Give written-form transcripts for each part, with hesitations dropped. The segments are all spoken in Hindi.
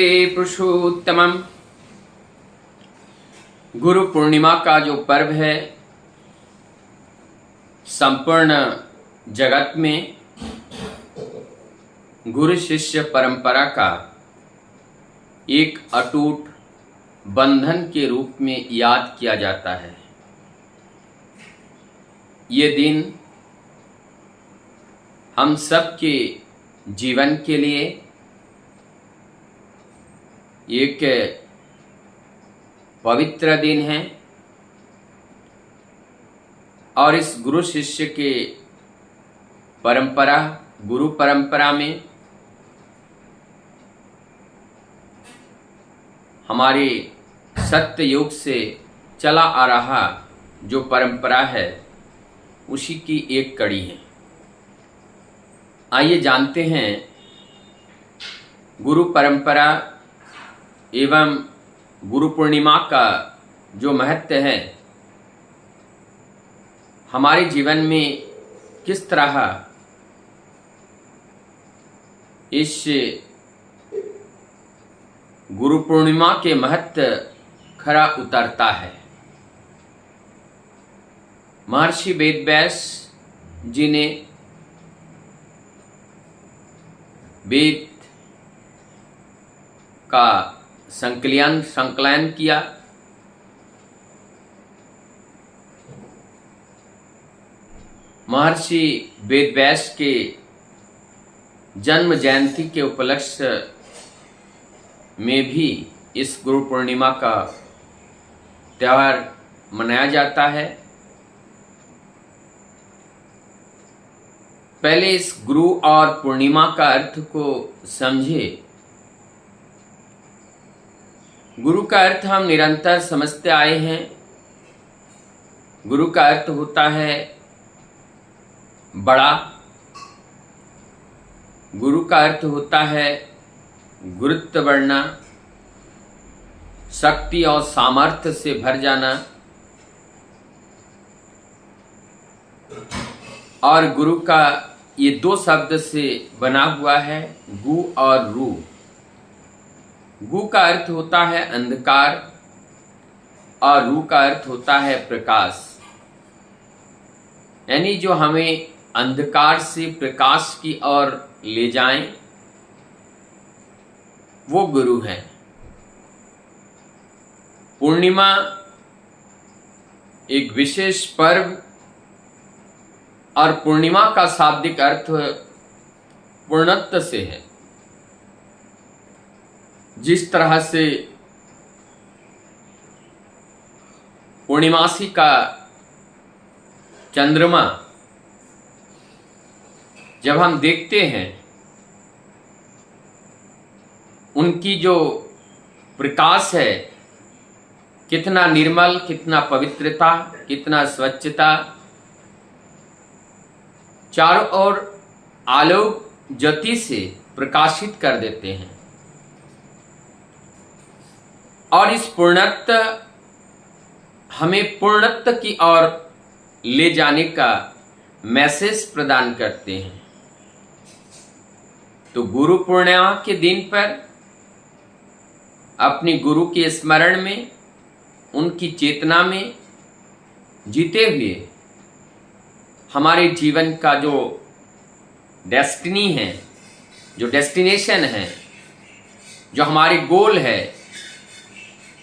पुरुषोत्तमम। गुरु पूर्णिमा का जो पर्व है, संपूर्ण जगत में गुरु शिष्य परंपरा का एक अटूट बंधन के रूप में याद किया जाता है। ये दिन हम सबके जीवन के लिए एक पवित्र दिन है और इस गुरु शिष्य के गुरु परंपरा में हमारे सत्य युग से चला आ रहा जो परंपरा है उसी की एक कड़ी है। आइए जानते हैं गुरु परंपरा एवं गुरु पूर्णिमा का जो महत्व है, हमारे जीवन में किस तरह इस गुरु पूर्णिमा के महत्व खरा उतरता है। महर्षि वेदव्यास जी ने वेद का संकलन किया। महर्षि वेदव्यास के जन्म जयंती के उपलक्ष्य में भी इस गुरु पूर्णिमा का त्योहार मनाया जाता है। पहले इस गुरु और पूर्णिमा का अर्थ को समझे। गुरु का अर्थ हम निरंतर समझते आए हैं। गुरु का अर्थ होता है बड़ा। गुरु का अर्थ होता है गुरुत्व बढ़ना, शक्ति और सामर्थ्य से भर जाना। और गुरु का ये दो शब्द से बना हुआ है, गु और रू। गु का अर्थ होता है अंधकार और रू का अर्थ होता है प्रकाश। यानी जो हमें अंधकार से प्रकाश की ओर ले जाएं, वो गुरु है। पूर्णिमा एक विशेष पर्व और पूर्णिमा का शाब्दिक अर्थ पूर्णत्व से है। जिस तरह से पूर्णिमासी का चंद्रमा जब हम देखते हैं, उनकी जो प्रकाश है कितना निर्मल, कितना पवित्रता, कितना स्वच्छता, चारों ओर आलोक ज्योति से प्रकाशित कर देते हैं। और इस पूर्णत्व हमें पूर्णत्व की ओर ले जाने का मैसेज प्रदान करते हैं। तो गुरु पूर्णिमा के दिन पर अपने गुरु के स्मरण में, उनकी चेतना में जीते हुए हमारे जीवन का जो डेस्टिनी है, जो डेस्टिनेशन है, जो हमारे गोल है,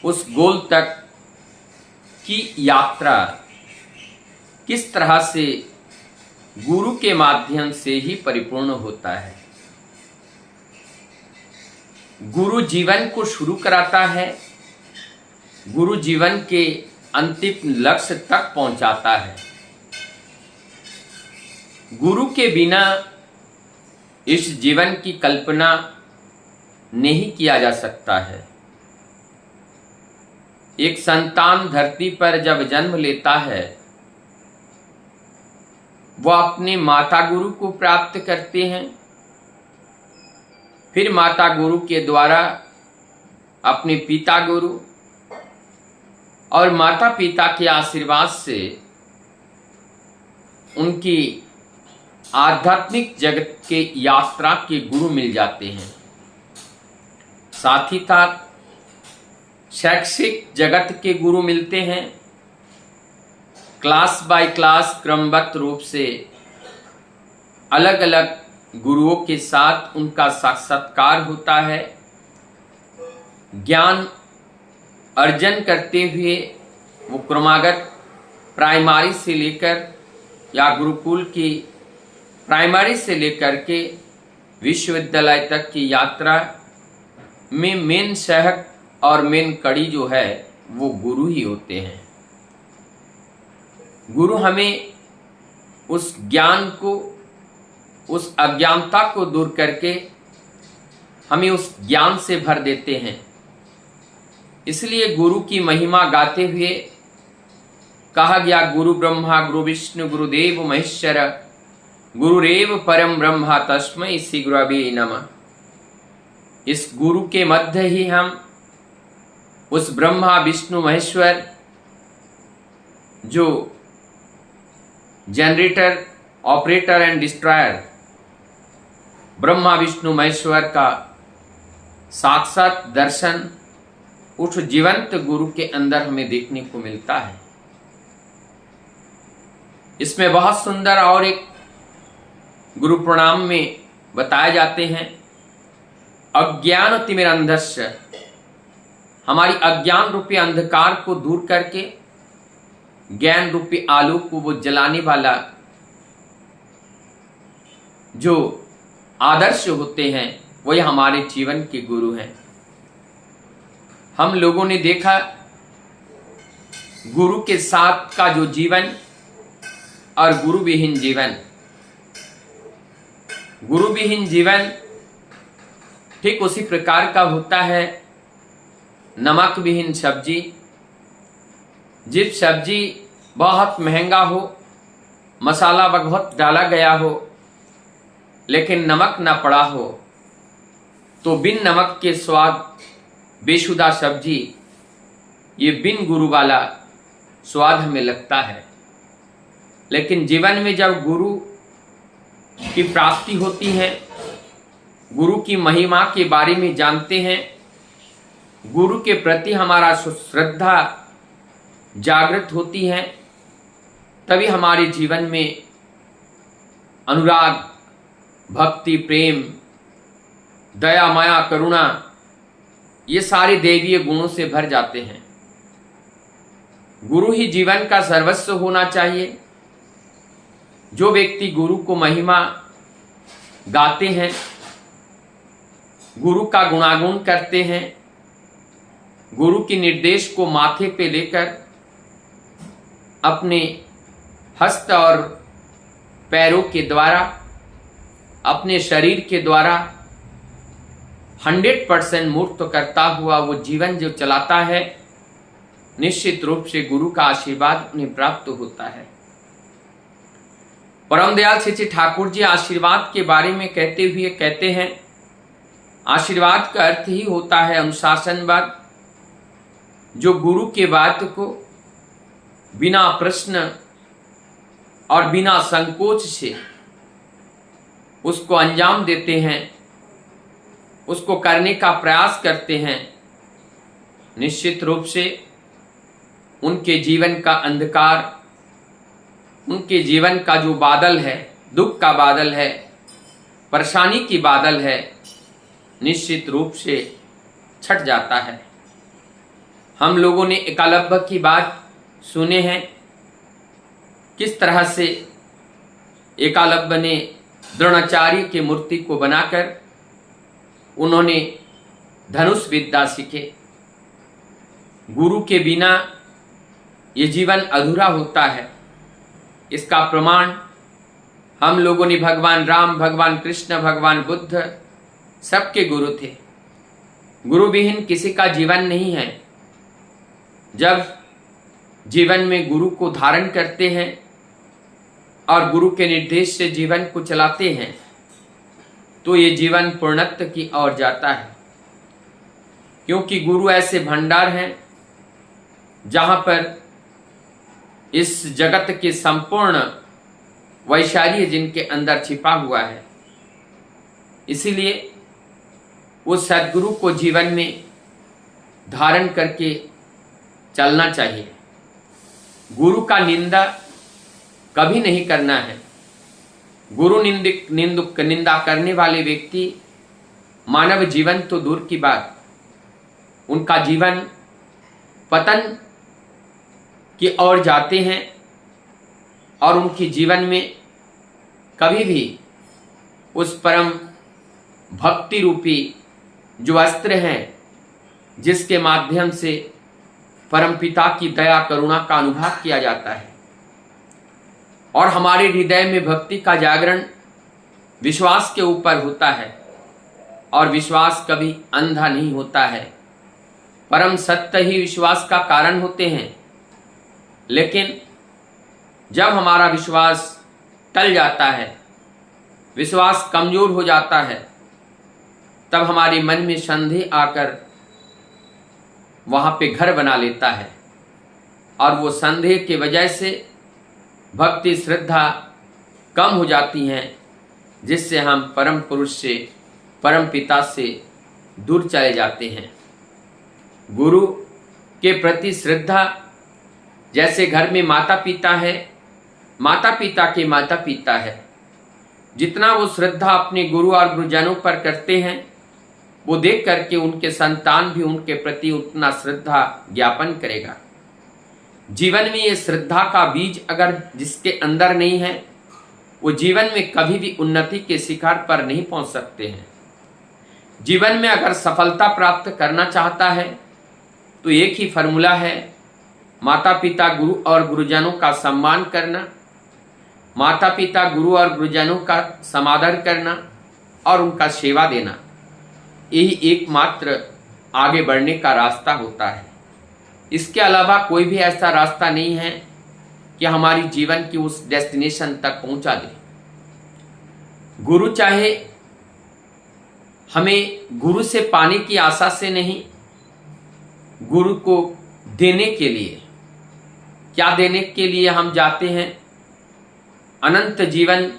उस गोल तक की यात्रा किस तरह से गुरु के माध्यम से ही परिपूर्ण होता है। गुरु जीवन को शुरू कराता है, गुरु जीवन के अंतिम लक्ष्य तक पहुंचाता है। गुरु के बिना इस जीवन की कल्पना नहीं किया जा सकता है। एक संतान धरती पर जब जन्म लेता है, वह अपने माता गुरु को प्राप्त करते हैं। फिर माता गुरु के द्वारा अपने पिता गुरु और माता पिता के आशीर्वाद से उनकी आध्यात्मिक जगत के यात्रा के गुरु मिल जाते हैं। साथ ही साथ शैक्षिक जगत के गुरु मिलते हैं। क्लास बाय क्लास क्रमबद्ध रूप से अलग अलग गुरुओं के साथ उनका साक्षात्कार होता है। ज्ञान अर्जन करते हुए वो क्रमागत प्राइमरी से लेकर या गुरुकुल की प्राइमरी से लेकर के विश्वविद्यालय तक की यात्रा में मेन सहायक और मेन कड़ी जो है वो गुरु ही होते हैं। गुरु हमें उस ज्ञान को, उस अज्ञानता को दूर करके हमें उस ज्ञान से भर देते हैं। इसलिए गुरु की महिमा गाते हुए कहा गया, गुरु ब्रह्मा गुरु विष्णु गुरुदेव महेश्वर गुरुरेव परम ब्रह्मा तस्मै श्री गुरवे नमः। इस गुरु के मध्य ही हम उस ब्रह्मा विष्णु महेश्वर जो generator, operator and destroyer Brahma Vishnu Maheshwar का साक्षात दर्शन उस जीवंत गुरु के अंदर हमें देखने को मिलता है। इसमें बहुत सुंदर और एक गुरु प्रणाम में बताए जाते हैं, अज्ञान तिमिरंधस्य, हमारी अज्ञान रूपी अंधकार को दूर करके ज्ञान रूपी आलोक को वो जलाने वाला जो आदर्श होते हैं वही हमारे जीवन के गुरु हैं। हम लोगों ने देखा गुरु के साथ का जो जीवन और गुरु विहीन जीवन, गुरु विहीन जीवन ठीक उसी प्रकार का होता है नमक विहीन सब्जी। जिस सब्जी बहुत महंगा हो, मसाला बहुत डाला गया हो, लेकिन नमक ना पड़ा हो, तो बिन नमक के स्वाद बेशुदा सब्जी, ये बिन गुरु वाला स्वाद हमें लगता है। लेकिन जीवन में जब गुरु की प्राप्ति होती है, गुरु की महिमा के बारे में जानते हैं, गुरु के प्रति हमारा श्रद्धा जागृत होती है, तभी हमारे जीवन में अनुराग, भक्ति, प्रेम, दया, माया, करुणा, ये सारे दैवीय गुणों से भर जाते हैं। गुरु ही जीवन का सर्वस्व होना चाहिए। जो व्यक्ति गुरु को महिमा गाते हैं, गुरु का गुणागुण करते हैं, गुरु के निर्देश को माथे पे लेकर अपने हस्त और पैरों के द्वारा, अपने शरीर के द्वारा 100% मूर्त करता हुआ वो जीवन जो चलाता है, निश्चित रूप से गुरु का आशीर्वाद उन्हें प्राप्त होता है। परम दयाल श्री ठाकुर जी आशीर्वाद के बारे में कहते हुए कहते हैं, आशीर्वाद का अर्थ ही होता है अनुशासनवाद। जो गुरु के बात को बिना प्रश्न और बिना संकोच से उसको अंजाम देते हैं, उसको करने का प्रयास करते हैं, निश्चित रूप से उनके जीवन का अंधकार, उनके जीवन का जो बादल है, दुख का बादल है, परेशानी की बादल है, निश्चित रूप से छट जाता है। हम लोगों ने एकलव्य की बात सुने हैं, किस तरह से एकलव्य ने द्रोणाचार्य की मूर्ति को बनाकर उन्होंने धनुष विद्या सीखे। गुरु के बिना ये जीवन अधूरा होता है। इसका प्रमाण हम लोगों ने भगवान राम, भगवान कृष्ण, भगवान बुद्ध सबके गुरु थे। गुरु विहीन किसी का जीवन नहीं है। जब जीवन में गुरु को धारण करते हैं और गुरु के निर्देश से जीवन को चलाते हैं, तो ये जीवन पूर्णत्व की ओर जाता है। क्योंकि गुरु ऐसे भंडार हैं जहाँ पर इस जगत के संपूर्ण वैशाल्य जिनके अंदर छिपा हुआ है। इसीलिए उस सद्गुरु को जीवन में धारण करके चलना चाहिए। गुरु का निंदा कभी नहीं करना है। गुरु निंदा करने वाले व्यक्ति मानव जीवन तो दूर की बात, उनका जीवन पतन की ओर जाते हैं और उनकी जीवन में कभी भी उस परम भक्ति रूपी जो अस्त्र है, जिसके माध्यम से परमपिता की दया करुणा का अनुभव किया जाता है और हमारे हृदय में भक्ति का जागरण विश्वास के ऊपर होता है, और विश्वास कभी अंधा नहीं होता है। परम सत्य ही विश्वास का कारण होते हैं, लेकिन जब हमारा विश्वास टल जाता है, विश्वास कमजोर हो जाता है, तब हमारे मन में संदेह आकर वहाँ पे घर बना लेता है और वो संदेह की वजह से भक्ति श्रद्धा कम हो जाती हैं, जिससे हम परम पुरुष से, परम पिता से दूर चले जाते हैं। गुरु के प्रति श्रद्धा, जैसे घर में माता पिता है, माता पिता के माता पिता है, जितना वो श्रद्धा अपने गुरु और गुरुजनों पर करते हैं, वो देख करके उनके संतान भी उनके प्रति उतना श्रद्धा ज्ञापन करेगा। जीवन में ये श्रद्धा का बीज अगर जिसके अंदर नहीं है, वो जीवन में कभी भी उन्नति के शिखर पर नहीं पहुंच सकते हैं। जीवन में अगर सफलता प्राप्त करना चाहता है तो एक ही फॉर्मूला है, माता पिता गुरु और गुरुजनों का सम्मान करना, माता पिता गुरु और गुरुजनों का समादर करना और उनका सेवा देना। यही एकमात्र आगे बढ़ने का रास्ता होता है। इसके अलावा कोई भी ऐसा रास्ता नहीं है कि हमारी जीवन की उस डेस्टिनेशन तक पहुंचा दे। गुरु चाहे हमें गुरु से पाने की आशा से नहीं, गुरु को देने के लिए। क्या देने के लिए हम जाते हैं? अनंत जीवन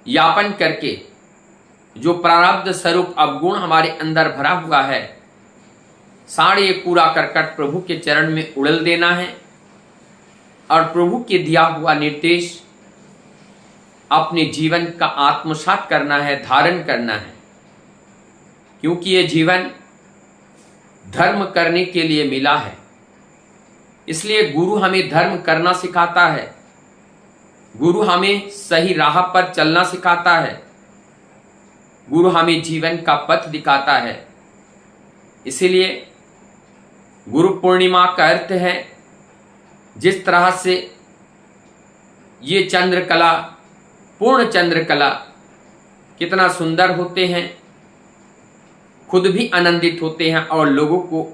यापन करके जो प्रारब्ध स्वरूप अवगुण हमारे अंदर भरा हुआ है, सारे कूड़ा करकट प्रभु के चरण में उड़ेल देना है और प्रभु के दिया हुआ निर्देश अपने जीवन का आत्मसात करना है, धारण करना है। क्योंकि ये जीवन धर्म करने के लिए मिला है, इसलिए गुरु हमें धर्म करना सिखाता है, गुरु हमें सही राह पर चलना सिखाता है, गुरु हमें जीवन का पथ दिखाता है। इसीलिए गुरु पूर्णिमा का अर्थ है, जिस तरह से ये चंद्रकला, पूर्ण चंद्रकला कितना सुंदर होते हैं, खुद भी आनंदित होते हैं और लोगों को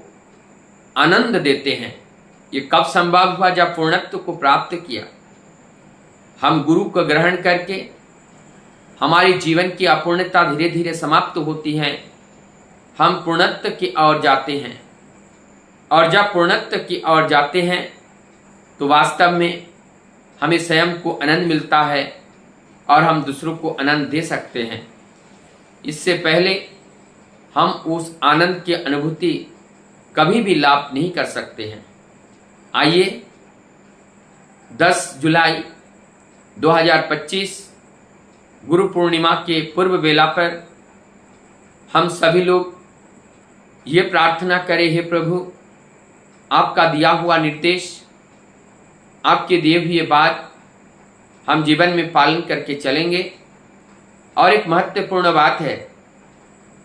आनंद देते हैं। ये कब संभव हुआ? जब पूर्णत्व को प्राप्त किया। हम गुरु को ग्रहण करके हमारे जीवन की अपूर्णता धीरे धीरे समाप्त होती है, हम पूर्णत्व की ओर जाते हैं और जब पूर्णत्व की ओर जाते हैं तो वास्तव में हमें स्वयं को आनंद मिलता है और हम दूसरों को आनंद दे सकते हैं। इससे पहले हम उस आनंद की अनुभूति कभी भी लाभ नहीं कर सकते हैं। आइए 10 जुलाई 2025 गुरु पूर्णिमा के पूर्व बेला पर हम सभी लोग ये प्रार्थना करें, हे प्रभु, आपका दिया हुआ निर्देश, आपके दिए हुए बात हम जीवन में पालन करके चलेंगे। और एक महत्वपूर्ण बात है,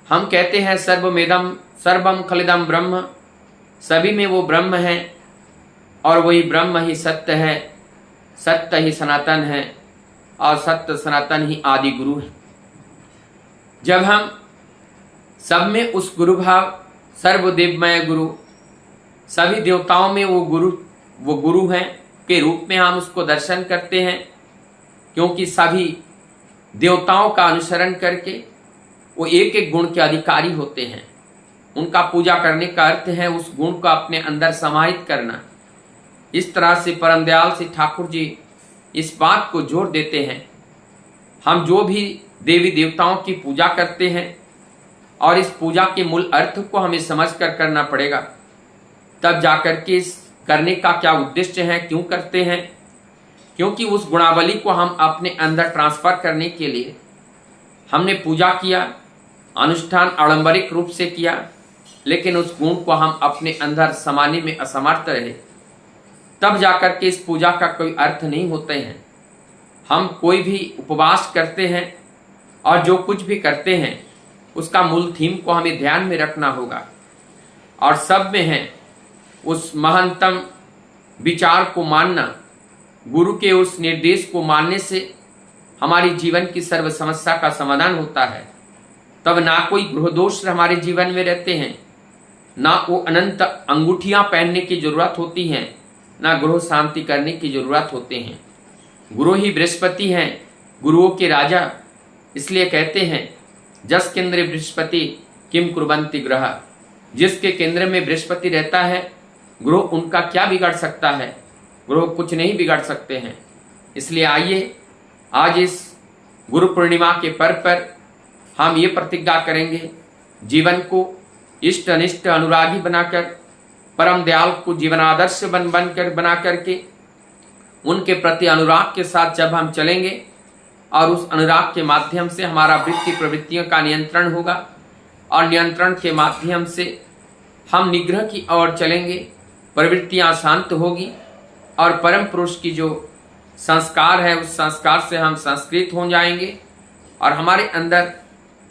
हम कहते हैं सर्वमेदम सर्वम खलिदम ब्रह्म, सभी में वो ब्रह्म है और वही ब्रह्म ही सत्य है, सत्य ही सनातन है और सत्य सनातन ही आदि गुरु है। जब हम सब में उस गुरु भाव, सर्वदेवमय गुरु, सभी देवताओं में वो गुरु हैं के रूप में हम उसको दर्शन करते हैं, क्योंकि सभी देवताओं का अनुसरण करके वो एक एक गुण के अधिकारी होते हैं। उनका पूजा करने का अर्थ है उस गुण को अपने अंदर समाहित करना। इस तरह से परम दयाल श्री ठाकुर जी इस बात को जोर देते हैं, हम जो भी देवी देवताओं की पूजा करते हैं और इस पूजा के मूल अर्थ को हमें समझकर करना पड़ेगा। तब जाकर के इस करने का क्या उद्देश्य है, क्यों करते हैं, क्योंकि उस गुणावली को हम अपने अंदर ट्रांसफर करने के लिए हमने पूजा किया, अनुष्ठान आडंबरिक रूप से किया, लेकिन उस गुण को हम अपने अंदर समाने में असमर्थ रहे, तब जाकर के इस पूजा का कोई अर्थ नहीं होते हैं। हम कोई भी उपवास करते हैं और जो कुछ भी करते हैं उसका मूल थीम को हमें ध्यान में रखना होगा, और सब में है उस महत्तम विचार को मानना। गुरु के उस निर्देश को मानने से हमारी जीवन की सर्व समस्या का समाधान होता है। तब ना कोई ग्रह दोष हमारे जीवन में रहते हैं, ना वो अनंत अंगूठियां पहनने की जरूरत होती हैं, ना ग्रह शांति करने की जरूरत होते हैं। गुरु ही बृहस्पति हैं, गुरुओं के राजा। इसलिए कहते हैं जस केंद्र बृहस्पति किम कुर्वन्ति ग्रह। जिसके केंद्र में बृहस्पति रहता है, ग्रह उनका क्या बिगाड़ सकता है? ग्रह कुछ नहीं बिगाड़ सकते हैं। इसलिए आइए आज इस गुरु पूर्णिमा के पर्व पर हम ये प्रतिज्ञा करेंगे, जीवन को इष्ट अनिष्ट अनुरागी बनाकर, परम दयाल को जीवन आदर्श बना करके उनके प्रति अनुराग के साथ जब हम चलेंगे और उस अनुराग के माध्यम से हमारा वृत्ति प्रवृत्तियों का नियंत्रण होगा, और नियंत्रण के माध्यम से हम निग्रह की ओर चलेंगे, प्रवृत्तियां शांत होगी, और परम पुरुष की जो संस्कार है उस संस्कार से हम संस्कृत हो जाएंगे, और हमारे अंदर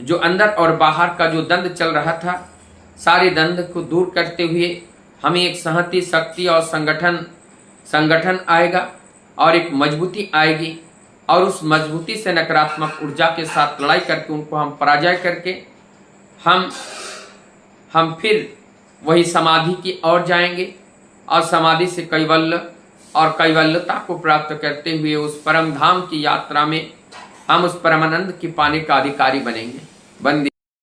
जो अंदर और बाहर का जो द्वंद्व चल रहा था, सारे द्वंद्व को दूर करते हुए हमें एक सहती शक्ति और संगठन आएगा, और एक मजबूती आएगी, और उस मजबूती से नकारात्मक ऊर्जा के साथ लड़ाई करके उनको हम पराजय करके हम फिर वही समाधि की ओर जाएंगे, और समाधि से कैवल्य और कैवल्यता को प्राप्त करते हुए उस परम धाम की यात्रा में हम उस परमानंद की पाने का अधिकारी बनेंगे। वंदे